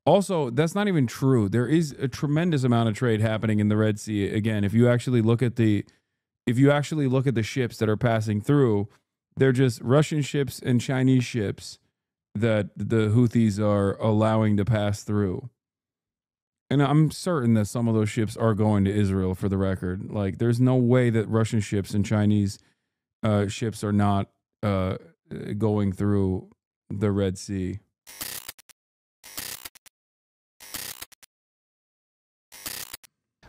Also, that's not even true. There is a tremendous amount of trade happening in the Red Sea. Again, if you actually look at the ships that are passing through, they're just Russian ships and Chinese ships that the Houthis are allowing to pass through. And I'm certain that some of those ships are going to Israel, for the record. Like, there's no way that Russian ships and Chinese ships are not going through the Red Sea.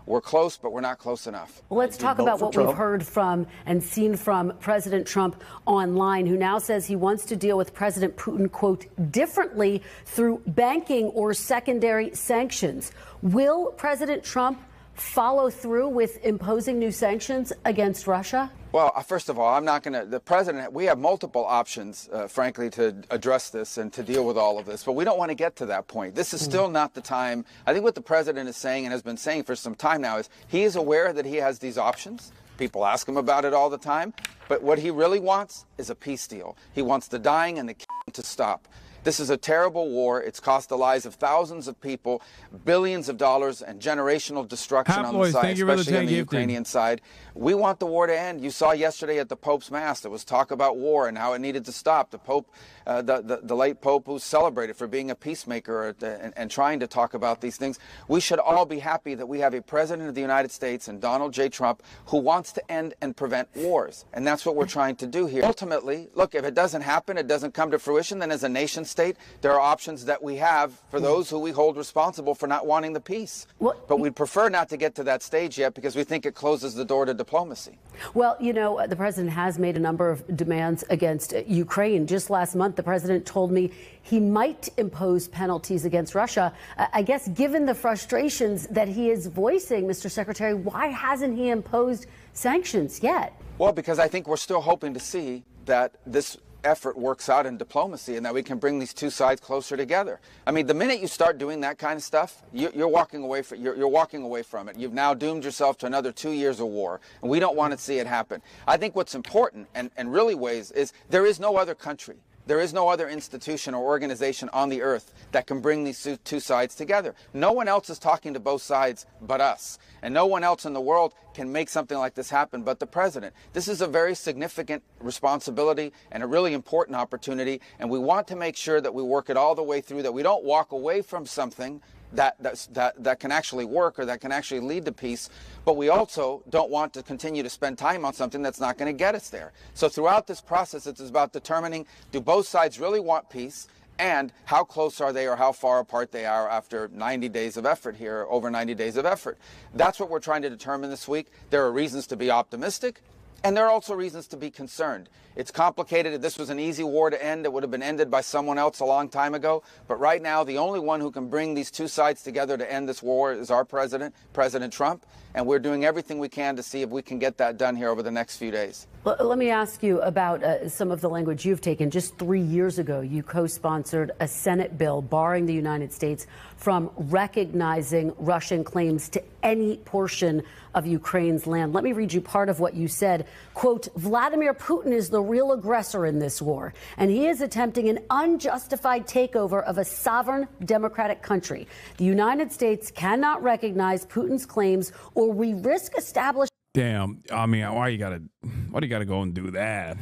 We're close, but we're not close enough. Well, let's talk about what we've heard from and seen from President Trump online, who now says he wants to deal with President Putin, quote, differently through banking or secondary sanctions. Will President Trump follow through with imposing new sanctions against Russia? Well, first of all, I'm not going to, the president, we have multiple options, frankly, to address this and to deal with all of this, but we don't want to get to that point. This is still not the time. I think what the president is saying and has been saying for some time now is he is aware that he has these options. People ask him about it all the time, but what he really wants is a peace deal. He wants the dying and the killing to stop. This is a terrible war. It's cost the lives of thousands of people, billions of dollars, and generational destruction on the side, especially on the Ukrainian side. We want the war to end. You saw yesterday at the Pope's Mass, there was talk about war and how it needed to stop. The Pope, the late Pope, who's celebrated for being a peacemaker and trying to talk about these things. We should all be happy that we have a president of the United States and Donald J. Trump who wants to end and prevent wars. And that's what we're trying to do here. Ultimately, look, if it doesn't happen, it doesn't come to fruition, then as a nation state, there are options that we have for those who we hold responsible for not wanting the peace. But we'd prefer not to get to that stage yet because we think it closes the door to diplomacy. Well, you know, the president has made a number of demands against Ukraine. Just last month, the president told me he might impose penalties against Russia. I guess given the frustrations that he is voicing, Mr. Secretary, why hasn't he imposed sanctions yet? Well, because I think we're still hoping to see that this effort works out in diplomacy and that we can bring these two sides closer together. I mean, the minute you start doing that kind of stuff, you're walking away from it. You've now doomed yourself to another 2 years of war, and we don't want to see it happen. I think what's important and really weighs is there is no other country. There is no other institution or organization on the earth that can bring these two sides together. No one else is talking to both sides but us. And no one else in the world can make something like this happen but the president. This is a very significant responsibility and a really important opportunity. And we want to make sure that we work it all the way through, that we don't walk away from something that can actually work or that can actually lead to peace, but we also don't want to continue to spend time on something that's not going to get us there. So throughout this process, it's about determining, do both sides really want peace, and how close are they or how far apart they are after 90 days of effort here, over 90 days of effort. That's what we're trying to determine this week. There are reasons to be optimistic, and there are also reasons to be concerned. It's complicated. If this was an easy war to end, it would have been ended by someone else a long time ago. But right now, the only one who can bring these two sides together to end this war is our president, President Trump. And we're doing everything we can to see if we can get that done here over the next few days. Let me ask you about some of the language you've taken. Just 3 years ago, you co-sponsored a Senate bill barring the United States from recognizing Russian claims to any portion of Ukraine's land. Let me read you part of what you said. Quote, Vladimir Putin is the real aggressor in this war, and he is attempting an unjustified takeover of a sovereign democratic country. The United States cannot recognize Putin's claims or we risk establishing. Damn, I mean, why you gotta go and do that?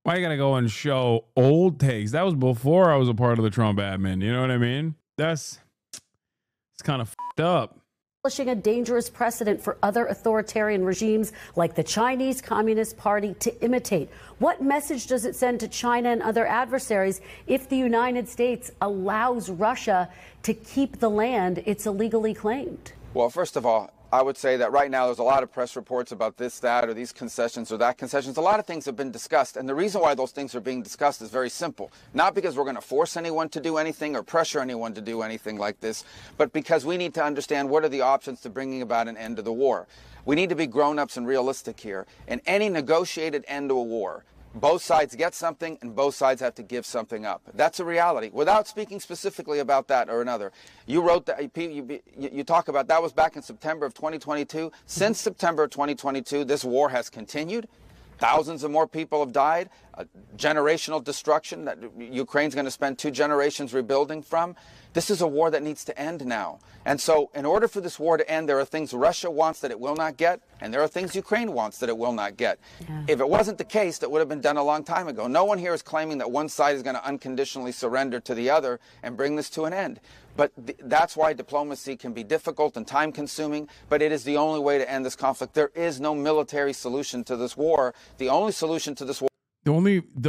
Why you gotta go and show old takes? That was before I was a part of the Trump admin. You know what I mean? It's kind of fucked up. A dangerous precedent for other authoritarian regimes like the Chinese Communist Party to imitate. What message does it send to China and other adversaries if the United States allows Russia to keep the land it's illegally claimed? Well, first of all, I would say that right now there's a lot of press reports about this, that, or these concessions or that concessions. A lot of things have been discussed, and the reason why those things are being discussed is very simple. Not because we're going to force anyone to do anything or pressure anyone to do anything like this, but because we need to understand what are the options to bringing about an end to the war. We need to be grown-ups and realistic here. In any negotiated end to a war, both sides get something and both sides have to give something up. That's a reality. Without speaking specifically about that or another, you wrote that, you talk about that was back in September of 2022. Since September of 2022, this war has continued. Thousands of more people have died. generational destruction that Ukraine's going to spend 2 generations rebuilding from. This is a war that needs to end now. And so in order for this war to end, there are things Russia wants that it will not get, and there are things Ukraine wants that it will not get. Yeah. If it wasn't the case, that would have been done a long time ago. No one here is claiming that one side is going to unconditionally surrender to the other and bring this to an end. But that's why diplomacy can be difficult and time-consuming, but it is the only way to end this conflict. There is no military solution to this war. The only solution to this war... The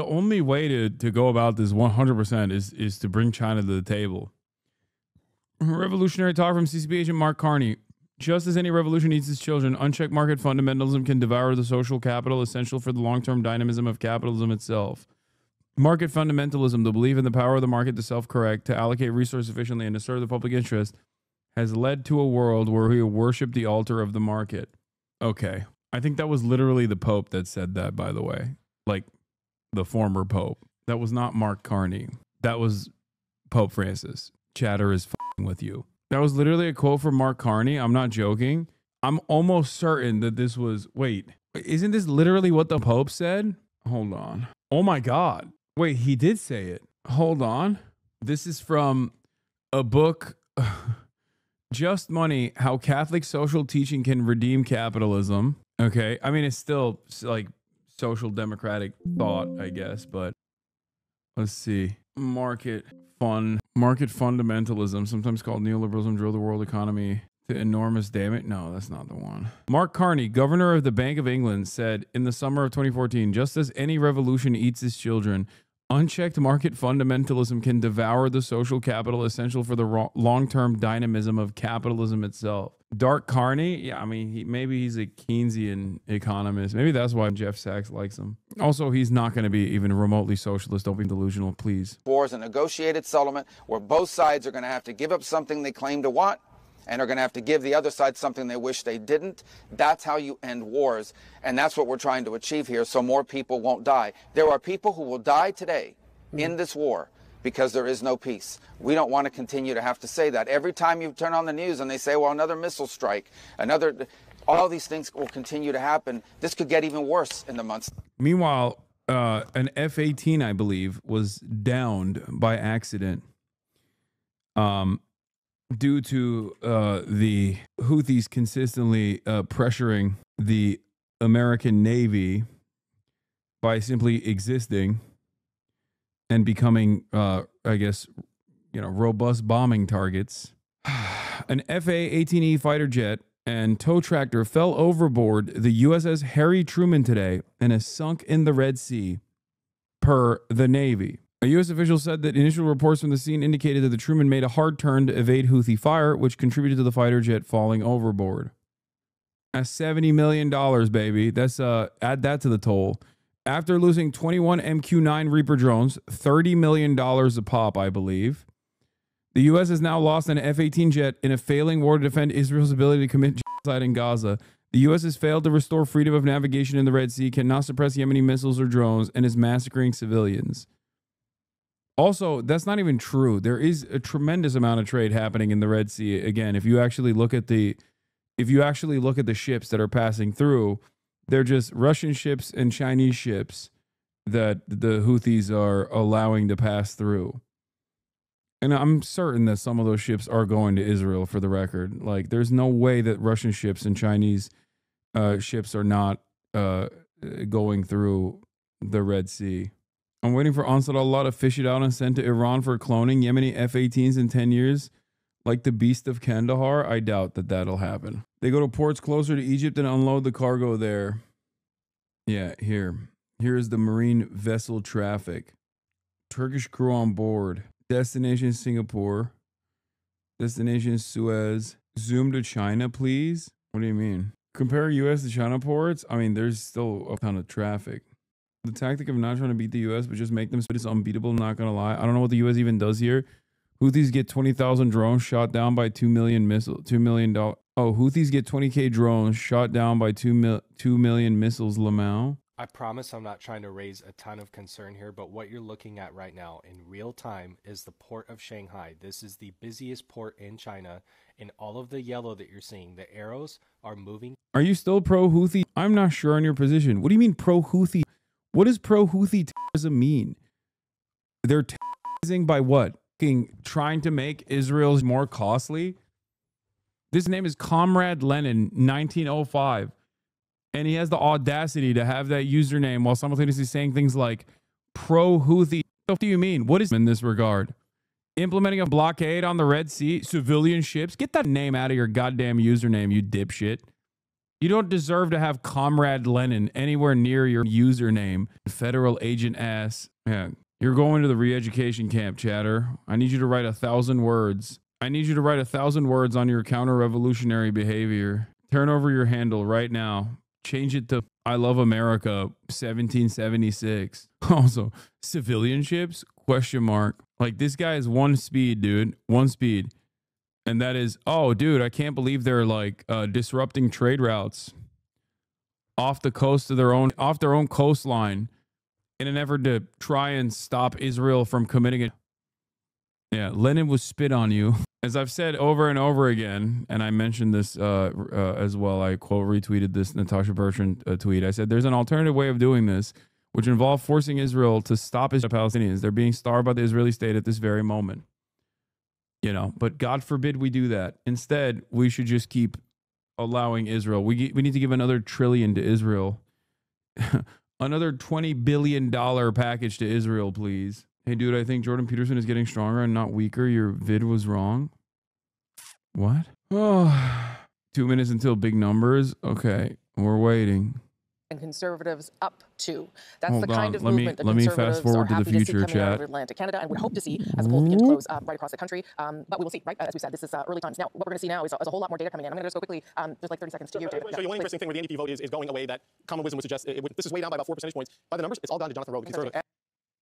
only way to go about this 100% is to bring China to the table. Revolutionary talk from CCP agent Mark Carney. Just as any revolution eats its children, unchecked market fundamentalism can devour the social capital essential for the long-term dynamism of capitalism itself. Market fundamentalism, the belief in the power of the market to self-correct, to allocate resources efficiently, and to serve the public interest, has led to a world where we worship the altar of the market. Okay. I think that was literally the Pope that said that, by the way. Like, the former Pope. That was not Mark Carney. That was Pope Francis. Chatter is f***ing with you. That was literally a quote from Mark Carney. I'm not joking. I'm almost certain that this was... Wait, isn't this literally what the Pope said? Hold on. Oh my God. Wait, he did say it. Hold on. This is from a book, Just Money, How Catholic Social Teaching Can Redeem Capitalism. Okay. I mean, it's still like social democratic thought, I guess, but let's see. Market fundamentalism, sometimes called neoliberalism, drove the world economy to enormous damage. No, that's not the one. Mark Carney, governor of the Bank of England, said in the summer of 2014, just as any revolution eats its children, unchecked market fundamentalism can devour the social capital essential for the long-term dynamism of capitalism itself. Dark Carney, yeah, I mean, maybe he's a Keynesian economist. Maybe that's why Jeff Sachs likes him. Also, he's not going to be even remotely socialist. Don't be delusional, please. War is a negotiated settlement where both sides are going to have to give up something they claim to want and are going to have to give the other side something they wish they didn't. That's how you end wars, and that's what we're trying to achieve here, so more people won't die. There are people who will die today in this war because there is no peace. We don't want to continue to have to say that. Every time you turn on the news and they say, well, another missile strike, all these things will continue to happen. This could get even worse in the months. Meanwhile, an F-18, I believe, was downed by accident. Due to the Houthis consistently pressuring the American Navy by simply existing and becoming, I guess, robust bombing targets. An FA-18E fighter jet and tow tractor fell overboard the USS Harry Truman today and has sunk in the Red Sea, per the Navy. A U.S. official said that initial reports from the scene indicated that the Truman made a hard turn to evade Houthi fire, which contributed to the fighter jet falling overboard. That's $70 million, baby. That's add that to the toll. After losing 21 MQ-9 Reaper drones, $30 million a pop, I believe. The U.S. has now lost an F-18 jet in a failing war to defend Israel's ability to commit genocide in Gaza. The U.S. has failed to restore freedom of navigation in the Red Sea, cannot suppress Yemeni missiles or drones, and is massacring civilians. Also, that's not even true. There is a tremendous amount of trade happening in the Red Sea. Again, if you actually look at the ships that are passing through, they're just Russian ships and Chinese ships that the Houthis are allowing to pass through. And I'm certain that some of those ships are going to Israel, for the record. Like, there's no way that Russian ships and Chinese ships are not going through the Red Sea. I'm waiting for Ansar Allah to fish it out and send to Iran for cloning Yemeni F-18s in 10 years. Like the Beast of Kandahar, I doubt that that'll happen. They go to ports closer to Egypt and unload the cargo there. Yeah, here. Here's the marine vessel traffic. Turkish crew on board. Destination Singapore. Destination Suez. Zoom to China, please. What do you mean? Compare US to China ports? I mean, there's still a ton of traffic. The tactic of not trying to beat the US, but just make them so it's unbeatable, not gonna lie. I don't know what the US even does here. Houthis get 20,000 drones shot down by $2 million. Oh, Houthis get 20K drones shot down by 2 million missiles, Lamau. I promise I'm not trying to raise a ton of concern here, but what you're looking at right now in real time is the port of Shanghai. This is the busiest port in China, and all of the yellow that you're seeing, the arrows are moving. Are you still pro-Houthi? I'm not sure on your position. What do you mean pro-Houthi? What does pro-Houthi terrorism mean? They're terrorizing by what? Trying to make Israel more costly? This name is Comrade Lenin, 1905. And he has the audacity to have that username while simultaneously saying things like pro-Houthi. What do you mean? What is in this regard? Implementing a blockade on the Red Sea? Civilian ships? Get that name out of your goddamn username, you dipshit. You don't deserve to have Comrade Lenin anywhere near your username. Federal agent ass. Yeah. You're going to the re-education camp, chatter. I need you to write 1,000 words. I need you to write 1,000 words on your counter-revolutionary behavior. Turn over your handle right now. Change it to I love America 1776. Also, civilian ships? Question mark. Like, this guy is one speed, dude. One speed. And that is, oh, dude, I can't believe they're like disrupting trade routes off the coast of off their own coastline in an effort to try and stop Israel from committing it. Yeah, Lenin was spit on you. As I've said over and over again, and I mentioned this as well, I quote retweeted this Natasha Bertrand tweet. I said, there's an alternative way of doing this, which involved forcing Israel to stop the Palestinians. They're being starved by the Israeli state at this very moment. You know, but God forbid we do that. Instead, we should just keep allowing Israel. We need to give another $1 trillion to Israel. Another $20 billion package to Israel, please. Hey, dude, I think Jordan Peterson is getting stronger and not weaker. Your vid was wrong. What? Oh, 2 minutes until big numbers. Okay, we're waiting. And conservatives up to. That's Hold the kind on. of movement that let me conservatives fast forward are to the happy future, to see coming out chat. of Atlantic Canada, and we hope to see as the polls begin to close right across the country. But we will see, right? As we said, this is early times. Now, what we're going to see now is a whole lot more data coming in. I'm going to just go quickly. There's like 30 seconds to you, David. So the only interesting thing where the NDP vote is going away that common wisdom would suggest this is way down by about 4 percentage points. By the numbers, it's all gone to Jonathan Rowe, the Conservative.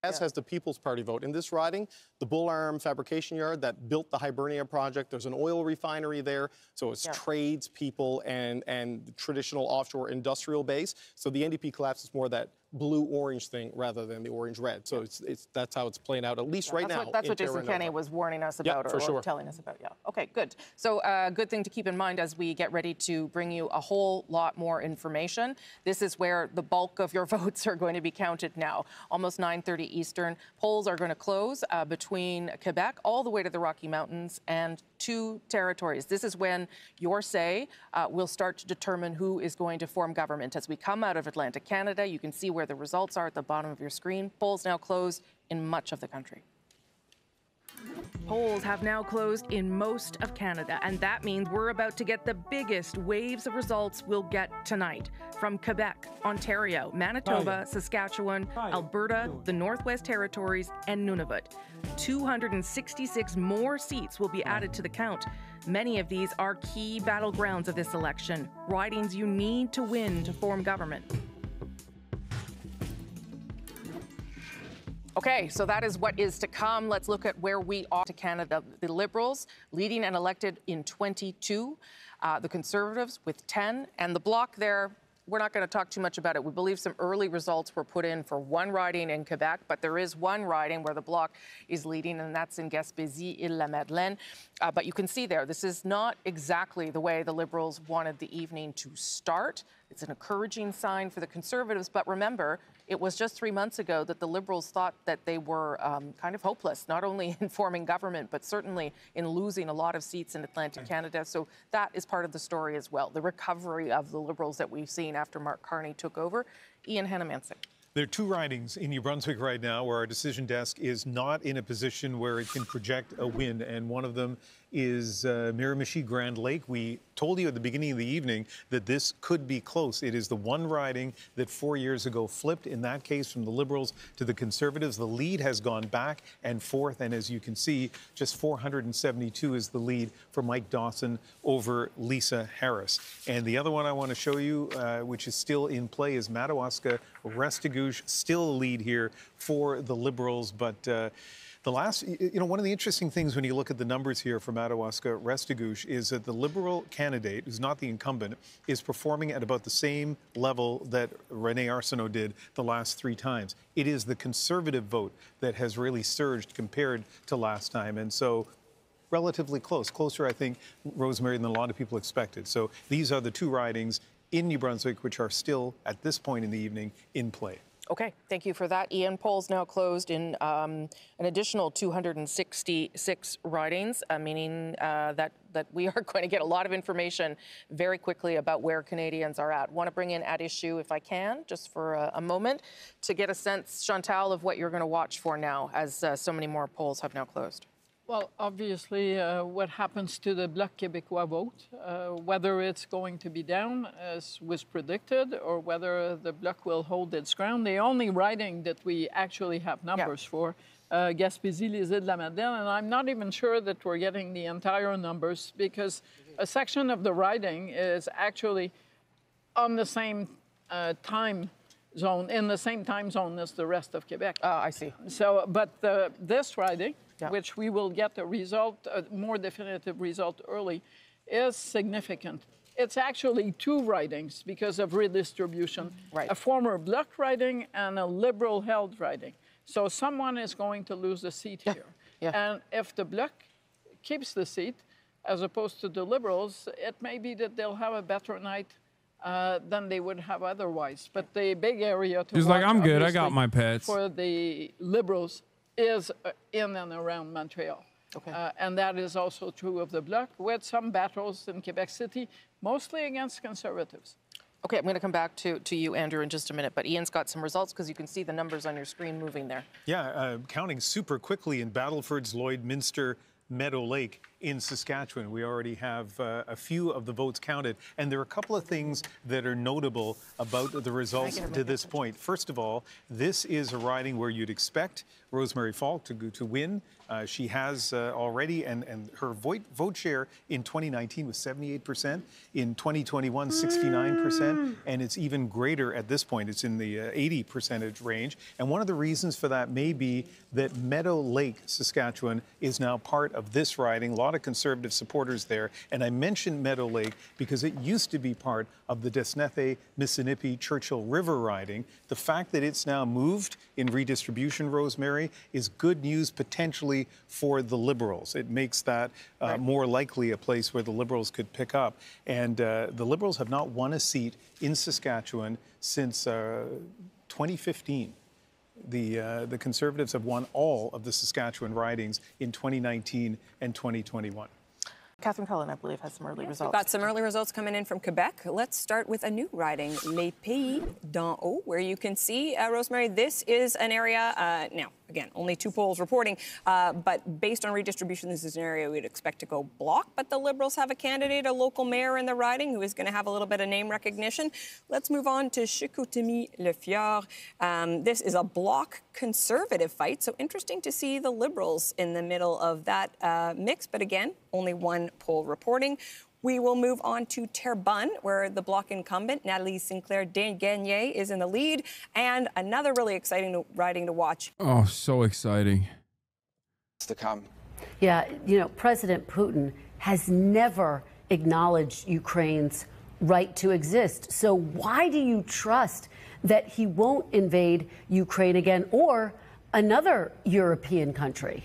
As has the People's Party vote. In this riding, the Bull Arm fabrication yard that built the Hibernia project, there's an oil refinery there, so it's trades people and traditional offshore industrial base. So the NDP collapse is more that blue-orange thing rather than the orange-red. So that's how it's playing out, at least right now. That's what Jason Kenney was warning us about, or telling us about. Yeah. Okay, good. So good thing to keep in mind as we get ready to bring you a whole lot more information. This is where the bulk of your votes are going to be counted now. Almost 9:30 Eastern. Polls are going to close between Quebec all the way to the Rocky Mountains and 2 territories. This is when your say will start to determine who is going to form government. As we come out of Atlantic Canada, you can see where the results are at the bottom of your screen. Polls now closed in much of the country. Polls have now closed in most of Canada, and that means we're about to get the biggest waves of results we'll get tonight. From Quebec, Ontario, Manitoba, Saskatchewan, Alberta, the Northwest Territories, and Nunavut. 266 more seats will be added to the count. Many of these are key battlegrounds of this election, ridings you need to win to form government. Okay, so that is what is to come. Let's look at where we are to Canada. The Liberals leading and elected in 22, the Conservatives with 10, and the Bloc there, we're not going to talk too much about it. We believe some early results were put in for one riding in Quebec, but there is one riding where the Bloc is leading, and that's in Gaspésie-Île-la-Madeleine. But you can see there, this is not exactly the way the Liberals wanted the evening to start. It's an encouraging sign for the Conservatives, but remember, it was just 3 months ago that the Liberals thought that they were kind of hopeless, not only in forming government, but certainly in losing a lot of seats in Atlantic Canada. So that is part of the story as well, the recovery of the Liberals that we've seen after Mark Carney took over. Ian Hanomansik. There are 2 ridings in New Brunswick right now where our decision desk is not in a position where it can project a win, and one of them is Miramichi Grand Lake. We told you at the beginning of the evening that this could be close. It is the one riding that 4 years ago flipped, in that case from the Liberals to the Conservatives. The lead has gone back and forth, and as you can see, just 472 is the lead for Mike Dawson over Lisa Harris. And the other one I want to show you, which is still in play, is Madawaska-Restigouche, still a lead here for the Liberals, but the last, one of the interesting things when you look at the numbers here for Madawaska-Restigouche is that the Liberal candidate, who's not the incumbent, is performing at about the same level that René Arsenault did the last 3 times. It is the Conservative vote that has really surged compared to last time, and so relatively close, closer, I think, Rosemary, than a lot of people expected. So these are the 2 ridings in New Brunswick which are still, at this point in the evening, in play. Okay, thank you for that. Ian, polls now closed in an additional 266 ridings, meaning that we are going to get a lot of information very quickly about where Canadians are at. Want to bring in at issue, if I can, just for a moment, to get a sense, Chantal, of what you're going to watch for now as so many more polls have now closed. Well, obviously, what happens to the Bloc Québécois vote, whether it's going to be down, as was predicted, or whether the Bloc will hold its ground. The only riding that we actually have numbers for, Gaspésie, les Îles de la Madeleine, and I'm not even sure that we're getting the entire numbers because a section of the riding is actually on the same time zone, in the same time zone as the rest of Quebec. I see. So, but this riding, which we will get a result, a more definitive result early, is significant. It's actually two ridings because of redistribution, a former Bloc riding and a Liberal-held riding. So someone is going to lose a seat here. And if the Bloc keeps the seat, as opposed to the Liberals, it may be that they'll have a better night than they would have otherwise. But the big area to He's watch, like, I'm good, I got my pets. For the Liberals is in and around Montreal. Okay. And that is also true of the Bloc, with some battles in Quebec City, mostly against Conservatives. Okay, I'm going to come back to you, Andrew, in just a minute. But Ian's got some results because you can see the numbers on your screen moving there. Yeah, counting super quickly in Battleford's Lloydminster Meadow Lake in Saskatchewan. We already have a few of the votes counted, and there are a couple of things that are notable about the results to this point. First of all, this is a riding where you'd expect Rosemary Falk to win. She has already, and her vote share in 2019 was 78%. In 2021, 69%, and it's even greater at this point. It's in the 80% range. And one of the reasons for that may be that Meadow Lake, Saskatchewan, is now part of this riding. A lot of Conservative supporters there. And I mentioned Meadow Lake because it used to be part of the Desnethé, Missinippi, Churchill River riding. The fact that it's now moved in redistribution, Rosemary, is good news potentially for the Liberals. It makes that more likely a place where the Liberals could pick up. And the Liberals have not won a seat in Saskatchewan since 2015. The Conservatives have won all of the Saskatchewan ridings in 2019 and 2021. Catherine Cullen, I believe, has some early results. We've got some early results coming in from Quebec. Let's start with a new riding, Les Pays d'en Haut, where you can see, Rosemary, this is an area, now, again, only two polls reporting, but based on redistribution, this is an area we'd expect to go Bloc, but the Liberals have a candidate, a local mayor in the riding, who is going to have a little bit of name recognition. Let's move on to Chicoutimi-Le-Fjord. This is a Bloc Conservative fight, so interesting to see the Liberals in the middle of that mix, but again, only one poll reporting. We will move on to Terrebonne, where the Bloc incumbent, Nathalie Sinclair-Desgagnés, is in the lead, and another really exciting riding to watch. Oh, so exciting. To come. Yeah, you know, President Putin has never acknowledged Ukraine's right to exist. So why do you trust that he won't invade Ukraine again or another European country?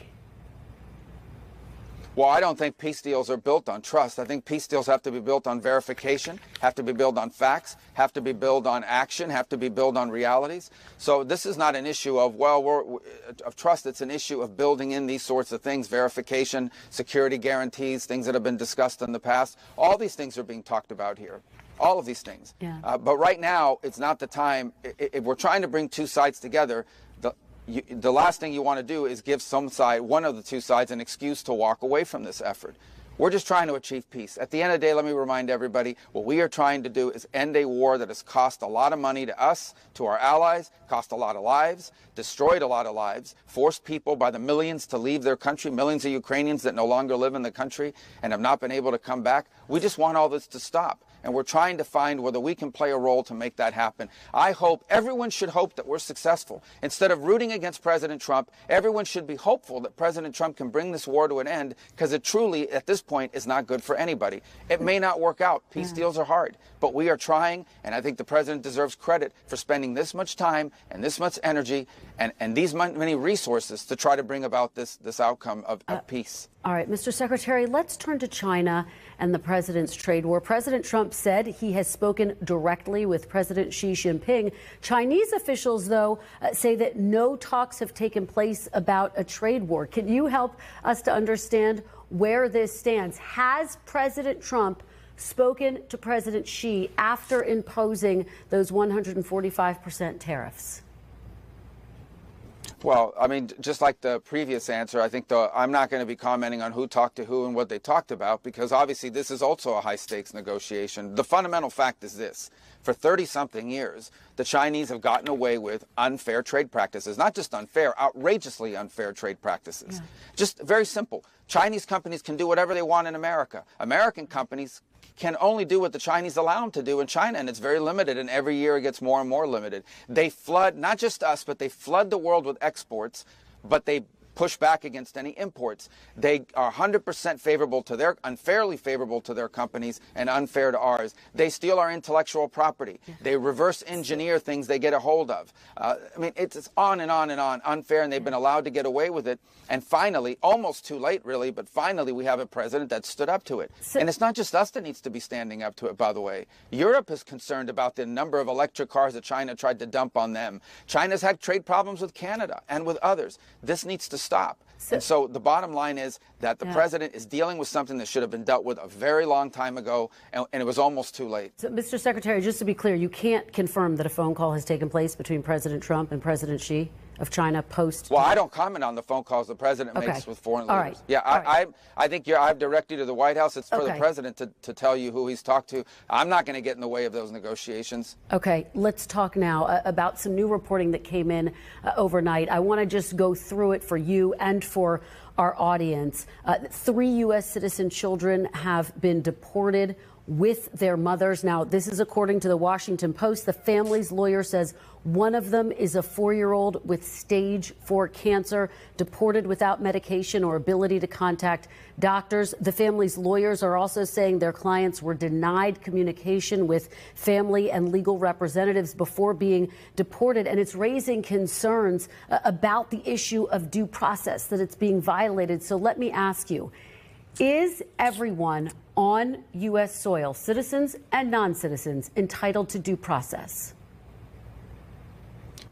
Well, I don't think peace deals are built on trust. I think peace deals have to be built on verification, have to be built on facts, have to be built on action, have to be built on realities. So this is not an issue of, well, of trust. It's an issue of building in these sorts of things, verification, security guarantees, things that have been discussed in the past. All these things are being talked about here. All of these things. Yeah. But right now, it's not the time. If we're trying to bring two sides together, the last thing you want to do is give some side, one of the two sides, an excuse to walk away from this effort. We're just trying to achieve peace. At the end of the day, let me remind everybody, what we are trying to do is end a war that has cost a lot of money to us, to our allies, cost a lot of lives, destroyed a lot of lives, forced people by the millions to leave their country, millions of Ukrainians that no longer live in the country and have not been able to come back. We just want all this to stop. And we're trying to find whether we can play a role to make that happen. I hope, everyone should hope that we're successful. Instead of rooting against President Trump, everyone should be hopeful that President Trump can bring this war to an end, because it truly, at this point, is not good for anybody. It may not work out. Peace deals are hard. But we are trying, and I think the president deserves credit for spending this much time and this much energy and these many resources to try to bring about this outcome of peace. All right, Mr. Secretary, let's turn to China and the president's trade war. President Trump said he has spoken directly with President Xi Jinping. Chinese officials, though, say that no talks have taken place about a trade war. Can you help us to understand where this stands? Has President Trump spoken to President Xi after imposing those 145% tariffs? Well, I mean, just like the previous answer, I think I'm not going to be commenting on who talked to who and what they talked about, because obviously this is also a high-stakes negotiation. The fundamental fact is this. For 30-something years, the Chinese have gotten away with unfair trade practices. Not just unfair, outrageously unfair trade practices. Yeah. Just very simple. Chinese companies can do whatever they want in America. American companies can only do what the Chinese allow them to do in China, and it's very limited, and every year it gets more and more limited. They flood, not just us, but they flood the world with exports, but they push back against any imports. They are 100% favorable to their, unfairly favorable to their companies and unfair to ours. They steal our intellectual property. Yeah. They reverse engineer things they get a hold of. I mean, it's on and on and on, unfair, and they've been allowed to get away with it. And finally, almost too late really, but finally we have a president that stood up to it. And it's not just us that needs to be standing up to it, by the way. Europe is concerned about the number of electric cars that China tried to dump on them. China's had trade problems with Canada and with others. This needs to stop. And so the bottom line is that the president is dealing with something that should have been dealt with a very long time ago, and it was almost too late. So, Mr. Secretary, just to be clear, you can't confirm that a phone call has taken place between President Trump and President Xi of China post. Well, I don't comment on the phone calls the president makes with foreign leaders. Right. Yeah, I think I've directed you to the White House. It's for the president to tell you who he's talked to. I'm not going to get in the way of those negotiations. Okay, let's talk now about some new reporting that came in overnight. I want to just go through it for you and for our audience. 3 U.S. citizen children have been deported with their mothers. Now, this is according to the Washington Post. The family's lawyer says one of them is a 4-year-old with stage 4 cancer, deported without medication or ability to contact doctors. The family's lawyers are also saying their clients were denied communication with family and legal representatives before being deported. And it's raising concerns about the issue of due process, that it's being violated. So let me ask you, is everyone on U.S. soil, citizens and non-citizens, entitled to due process?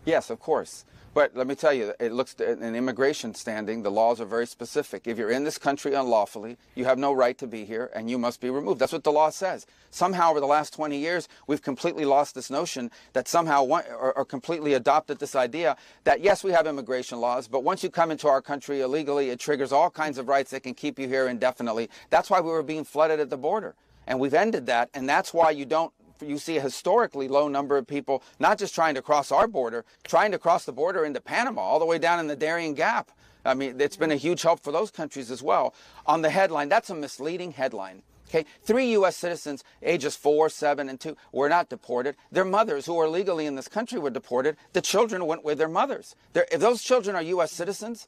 Yes, of course. But let me tell you, it looks, in immigration standing, the laws are very specific. If you're in this country unlawfully, you have no right to be here and you must be removed. That's what the law says. Somehow over the last 20 years, we've completely lost this notion that somehow or completely adopted this idea that, yes, we have immigration laws, but once you come into our country illegally, it triggers all kinds of rights that can keep you here indefinitely. That's why we were being flooded at the border. And we've ended that, and that's why you see a historically low number of people not just trying to cross our border, trying to cross the border into Panama, all the way down in the Darien Gap. I mean, it's been a huge help for those countries as well. On the headline, that's a misleading headline. Okay, 3 U.S. citizens, ages 4, 7, and 2, were not deported. Their mothers, who are legally in this country, were deported. The children went with their mothers. If those children are U.S. citizens.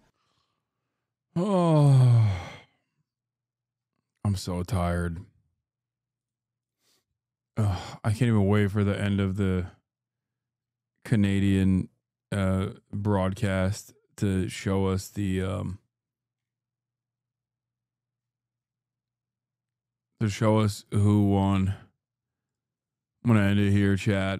Oh, I'm so tired. I can't even wait for the end of the Canadian broadcast to show us the who won. I'm gonna end it here, chat.